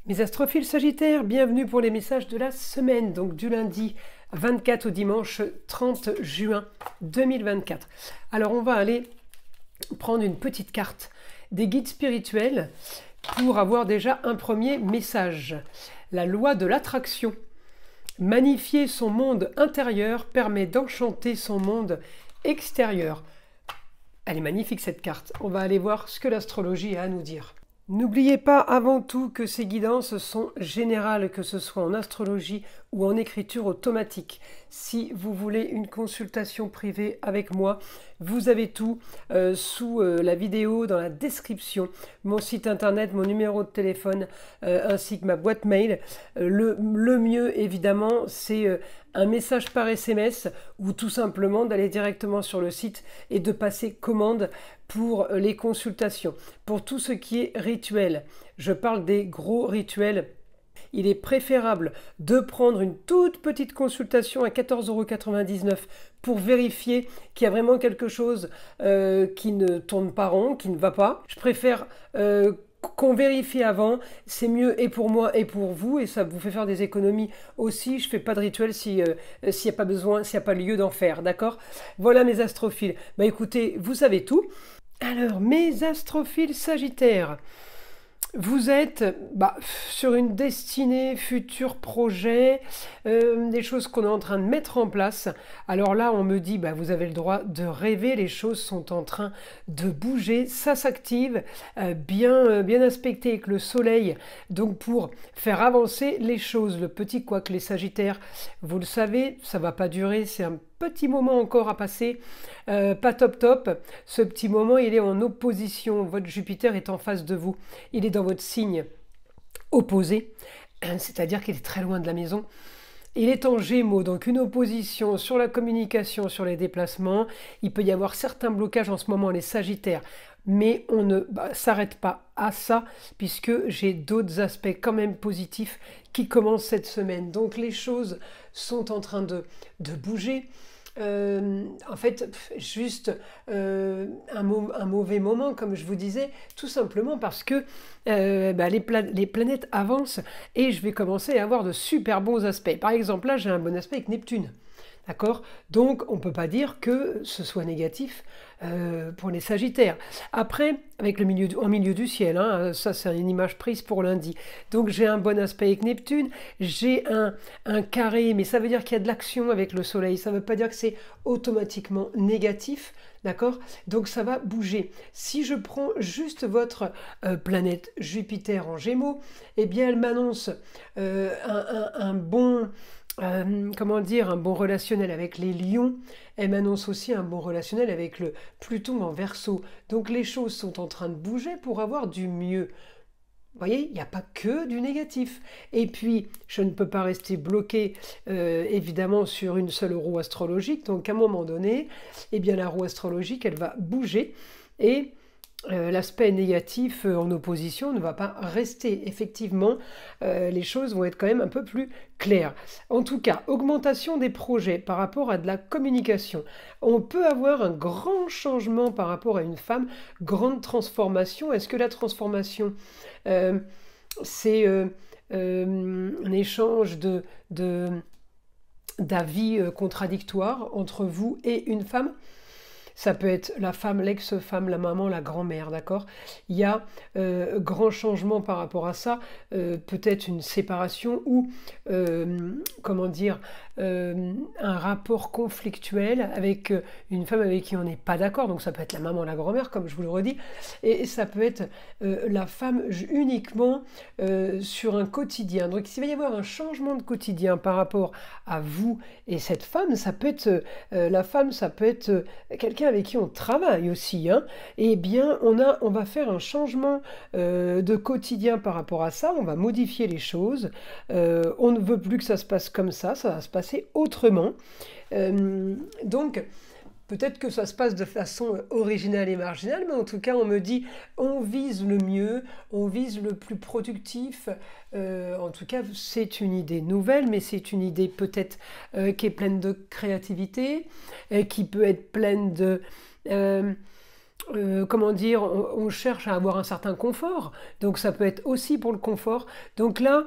Mes astrophiles sagittaires, bienvenue pour les messages de la semaine, donc du lundi 24 au dimanche 30 juin 2024. Alors on va aller prendre une petite carte des guides spirituels pour avoir déjà un premier message. La loi de l'attraction. Magnifier son monde intérieur permet d'enchanter son monde extérieur. Elle est magnifique cette carte. On va aller voir ce que l'astrologie a à nous dire. N'oubliez pas avant tout que ces guidances sont générales, que ce soit en astrologie ou en écriture automatique. Si vous voulez une consultation privée avec moi, vous avez tout sous la vidéo, dans la description, mon site internet, mon numéro de téléphone, ainsi que ma boîte mail. Le mieux, évidemment, c'est un message par SMS ou tout simplement d'aller directement sur le site et de passer commande pour les consultations. Pour tout ce qui est rituel, je parle des gros rituels. Il est préférable de prendre une toute petite consultation à 14,99 € pour vérifier qu'il y a vraiment quelque chose qui ne tourne pas rond, qui ne va pas. Je préfère qu'on vérifie avant, c'est mieux et pour moi et pour vous, et ça vous fait faire des économies aussi. Je ne fais pas de rituel s'il n'y a pas besoin, s'il n'y a pas lieu d'en faire, d'accord? Voilà mes astrophiles. Bah écoutez, vous savez tout. Alors, mes astrophiles sagittaires, vous êtes sur une destinée, futur projet, des choses qu'on est en train de mettre en place. Alors là, on me dit, vous avez le droit de rêver, les choses sont en train de bouger, ça s'active, bien aspecté avec le soleil, donc pour faire avancer les choses. Le petit couac, les sagittaires, vous le savez, ça va pas durer, c'est un petit moment encore à passer, pas top. Ce petit moment, il est en opposition. Votre Jupiter est en face de vous. Il est dans votre signe opposé, c'est-à-dire qu'il est très loin de la maison. Il est en Gémeaux, donc une opposition sur la communication, sur les déplacements. Il peut y avoir certains blocages en ce moment, les Sagittaires. Mais on ne s'arrête pas à ça, puisque j'ai d'autres aspects quand même positifs qui commencent cette semaine. Donc les choses sont en train de bouger. En fait, juste un mauvais moment, comme je vous disais, tout simplement parce que les planètes avancent et je vais commencer à avoir de super bons aspects. Par exemple, là, j'ai un bon aspect avec Neptune. D'accord? Donc, on ne peut pas dire que ce soit négatif pour les Sagittaires. Après, avec en milieu du ciel, ça c'est une image prise pour lundi. Donc, j'ai un bon aspect avec Neptune, j'ai un carré, mais ça veut dire qu'il y a de l'action avec le Soleil. Ça ne veut pas dire que c'est automatiquement négatif. D'accord? Donc, ça va bouger. Si je prends juste votre planète Jupiter en Gémeaux, eh bien, elle m'annonce un bon... un bon relationnel avec les lions. Elle m'annonce aussi un bon relationnel avec le Pluton en Verseau. Donc les choses sont en train de bouger pour avoir du mieux. Vous voyez, il n'y a pas que du négatif. Et puis, je ne peux pas rester bloqué, évidemment, sur une seule roue astrologique. Donc, à un moment donné, eh bien, la roue astrologique, elle va bouger et l'aspect négatif en opposition ne va pas rester. Effectivement, les choses vont être quand même un peu plus claires. En tout cas, augmentation des projets par rapport à de la communication. On peut avoir un grand changement par rapport à une femme, grande transformation. Est-ce que la transformation, c'est un échange d'avis contradictoires entre vous et une femme? Ça peut être la femme, l'ex-femme, la maman, la grand-mère, d'accord? Il y a grand changement par rapport à ça, peut-être une séparation ou, un rapport conflictuel avec une femme avec qui on n'est pas d'accord. Donc ça peut être la maman, la grand-mère, comme je vous le redis, et ça peut être la femme uniquement sur un quotidien. Donc s'il va y avoir un changement de quotidien par rapport à vous et cette femme, ça peut être la femme, ça peut être quelqu'un avec qui on travaille aussi, eh bien on va faire un changement de quotidien par rapport à ça, on va modifier les choses, on ne veut plus que ça se passe comme ça va se passer autrement. Donc peut-être que ça se passe de façon originale et marginale, mais en tout cas on me dit on vise le mieux, on vise le plus productif. En tout cas c'est une idée nouvelle, mais c'est une idée peut-être qui est pleine de créativité, qui peut être pleine de comment dire, on cherche à avoir un certain confort, donc ça peut être aussi pour le confort. Donc là,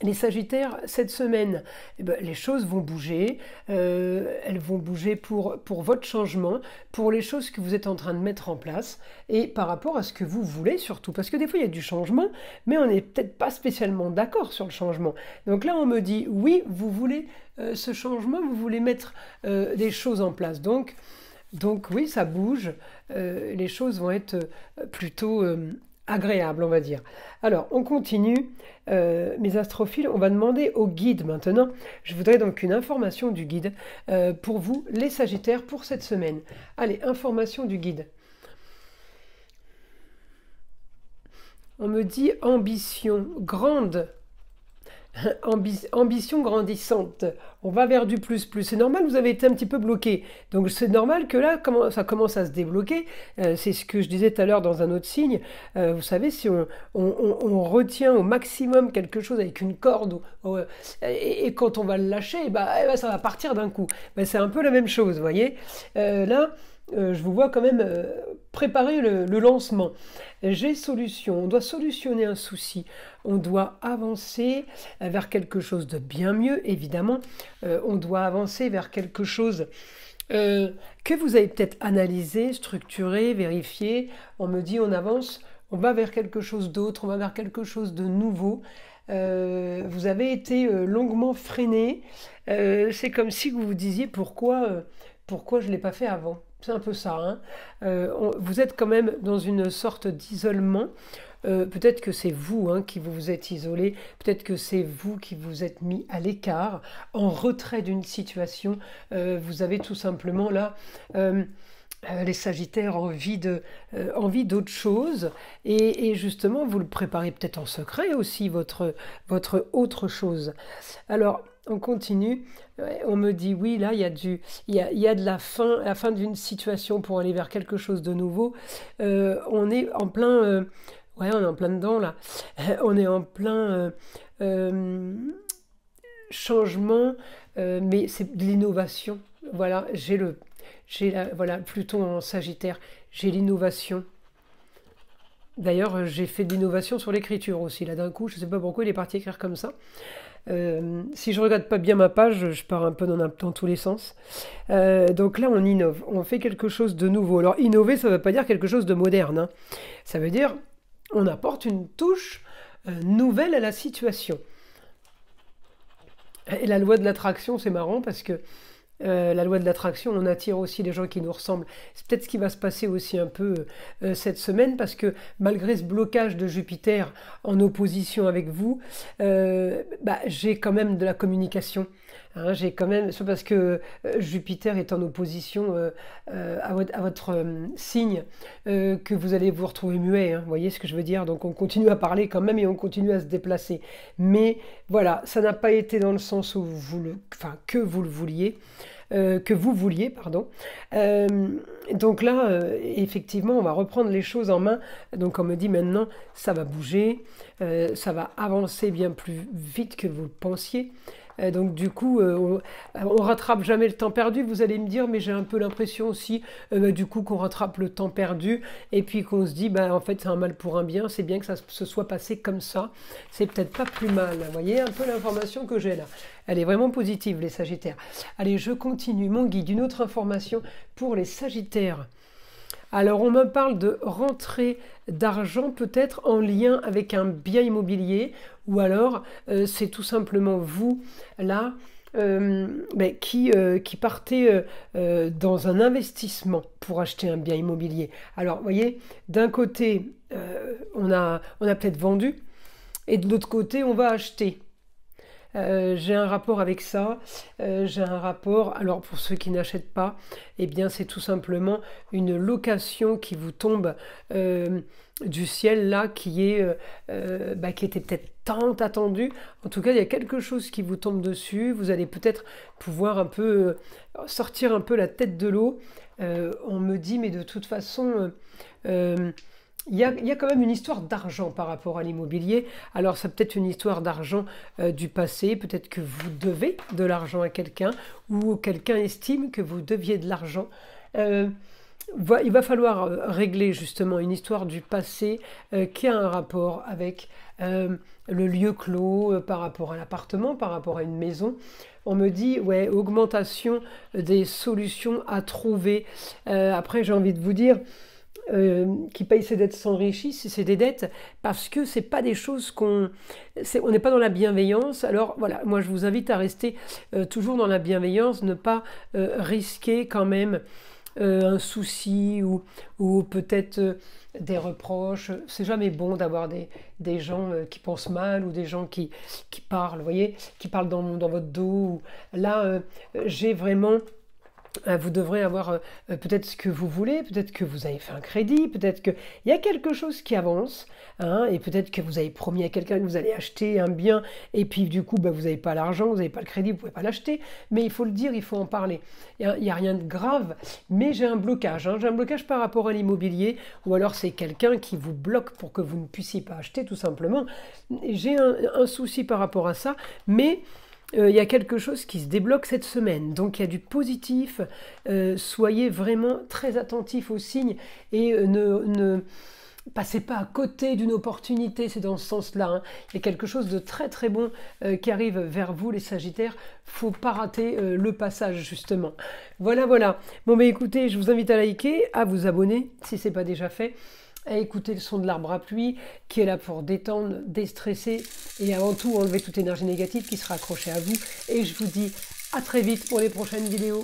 les Sagittaires, cette semaine, eh ben, les choses vont bouger, elles vont bouger pour votre changement, pour les choses que vous êtes en train de mettre en place, et par rapport à ce que vous voulez surtout, parce que des fois il y a du changement, mais on n'est peut-être pas spécialement d'accord sur le changement. Donc là on me dit, oui, vous voulez ce changement, vous voulez mettre des choses en place, donc oui, ça bouge, les choses vont être plutôt agréables, on va dire. Alors, on continue, mes astrophiles, on va demander au guide maintenant. Je voudrais donc une information du guide pour vous, les Sagittaires, pour cette semaine. Allez, information du guide. On me dit ambition grande. Ambition grandissante, on va vers du plus. C'est normal, vous avez été un petit peu bloqué. Donc c'est normal que là, ça commence à se débloquer. C'est ce que je disais tout à l'heure dans un autre signe. Vous savez, si on retient au maximum quelque chose avec une corde, et quand on va le lâcher, ça va partir d'un coup. C'est un peu la même chose, vous voyez. Là, je vous vois quand même préparer le lancement. J'ai solution, on doit solutionner un souci, on doit avancer vers quelque chose de bien mieux, évidemment. On doit avancer vers quelque chose que vous avez peut-être analysé, structuré, vérifié. On me dit on avance, on va vers quelque chose d'autre, on va vers quelque chose de nouveau. Vous avez été longuement freiné. C'est comme si vous vous disiez pourquoi je ne l'ai pas fait avant. C'est un peu ça. Hein. Vous êtes quand même dans une sorte d'isolement. Peut-être que c'est vous qui vous êtes isolé. Peut-être que c'est vous qui vous êtes mis à l'écart, en retrait d'une situation. Vous avez tout simplement là... les Sagittaires envie d'autre chose et justement vous le préparez peut-être en secret aussi votre autre chose. Alors on continue, on me dit oui là il y a de la fin d'une situation pour aller vers quelque chose de nouveau. On est en plein on est en plein dedans là. On est en plein changement, mais c'est de l'innovation. Voilà, voilà, Pluton en Sagittaire, j'ai l'innovation. D'ailleurs, j'ai fait de l'innovation sur l'écriture aussi. Là, d'un coup, je ne sais pas pourquoi il est parti écrire comme ça. Si je regarde pas bien ma page, je pars un peu dans tous les sens. Donc là, on innove, on fait quelque chose de nouveau. Alors, innover, ça ne veut pas dire quelque chose de moderne. Hein. Ça veut dire on apporte une touche nouvelle à la situation. Et la loi de l'attraction, c'est marrant parce que la loi de l'attraction, on attire aussi les gens qui nous ressemblent. C'est peut-être ce qui va se passer aussi un peu cette semaine, parce que malgré ce blocage de Jupiter en opposition avec vous, j'ai quand même de la communication. Hein, j'ai quand même, c'est parce que Jupiter est en opposition à votre signe que vous allez vous retrouver muet. Hein, vous voyez ce que je veux dire? Donc on continue à parler quand même et on continue à se déplacer. Mais voilà, ça n'a pas été dans le sens où que vous le vouliez. Que vous vouliez, pardon. Donc là, effectivement, on va reprendre les choses en main. Donc on me dit maintenant, ça va bouger, ça va avancer bien plus vite que vous le pensiez. Donc du coup, on rattrape jamais le temps perdu, vous allez me dire, mais j'ai un peu l'impression aussi du coup qu'on rattrape le temps perdu et puis qu'on se dit, en fait c'est un mal pour un bien, c'est bien que ça se soit passé comme ça, c'est peut-être pas plus mal. Vous voyez un peu l'information que j'ai là, elle est vraiment positive les Sagittaires. Allez, je continue mon guide, une autre information pour les Sagittaires. Alors on me parle de rentrée d'argent peut-être en lien avec un bien immobilier, ou alors c'est tout simplement vous là qui partez dans un investissement pour acheter un bien immobilier. Alors vous voyez, d'un côté on a peut-être vendu et de l'autre côté on va acheter. J'ai un rapport avec ça, j'ai un rapport, alors pour ceux qui n'achètent pas, eh bien c'est tout simplement une location qui vous tombe du ciel là, qui était peut-être tant attendue. En tout cas, il y a quelque chose qui vous tombe dessus, vous allez peut-être pouvoir un peu sortir un peu la tête de l'eau. On me dit, mais de toute façon... il y a quand même une histoire d'argent par rapport à l'immobilier. Alors, c'est peut-être une histoire d'argent du passé. Peut-être que vous devez de l'argent à quelqu'un ou quelqu'un estime que vous deviez de l'argent. il va falloir régler justement une histoire du passé qui a un rapport avec le lieu clos, par rapport à l'appartement, par rapport à une maison. On me dit, ouais, augmentation des solutions à trouver. Après, j'ai envie de vous dire, qui paye ses dettes s'enrichissent, c'est des dettes parce que c'est pas des choses on n'est pas dans la bienveillance. Alors voilà, moi je vous invite à rester toujours dans la bienveillance, ne pas risquer quand même un souci ou peut-être des reproches. C'est jamais bon d'avoir des gens qui pensent mal ou des gens qui parlent, vous voyez, qui parlent dans votre dos. Là, j'ai vraiment... Vous devrez avoir peut-être ce que vous voulez, peut-être que vous avez fait un crédit, peut-être qu'il y a quelque chose qui avance, hein, et peut-être que vous avez promis à quelqu'un que vous allez acheter un bien, et puis du coup, vous n'avez pas l'argent, vous n'avez pas le crédit, vous ne pouvez pas l'acheter, mais il faut le dire, il faut en parler. Il n'y a rien de grave, mais j'ai un blocage. J'ai un blocage par rapport à l'immobilier, ou alors c'est quelqu'un qui vous bloque pour que vous ne puissiez pas acheter, tout simplement. J'ai un souci par rapport à ça, mais... il y a quelque chose qui se débloque cette semaine, donc il y a du positif. Soyez vraiment très attentifs aux signes et ne passez pas à côté d'une opportunité, c'est dans ce sens-là. Hein. Il y a quelque chose de très très bon qui arrive vers vous, les Sagittaires. Faut pas rater le passage, justement. Voilà, voilà. Bon, écoutez, je vous invite à liker, à vous abonner si ce n'est pas déjà fait, à écouter le son de l'arbre à pluie qui est là pour détendre, déstresser et avant tout enlever toute énergie négative qui sera accrochée à vous. Et je vous dis à très vite pour les prochaines vidéos.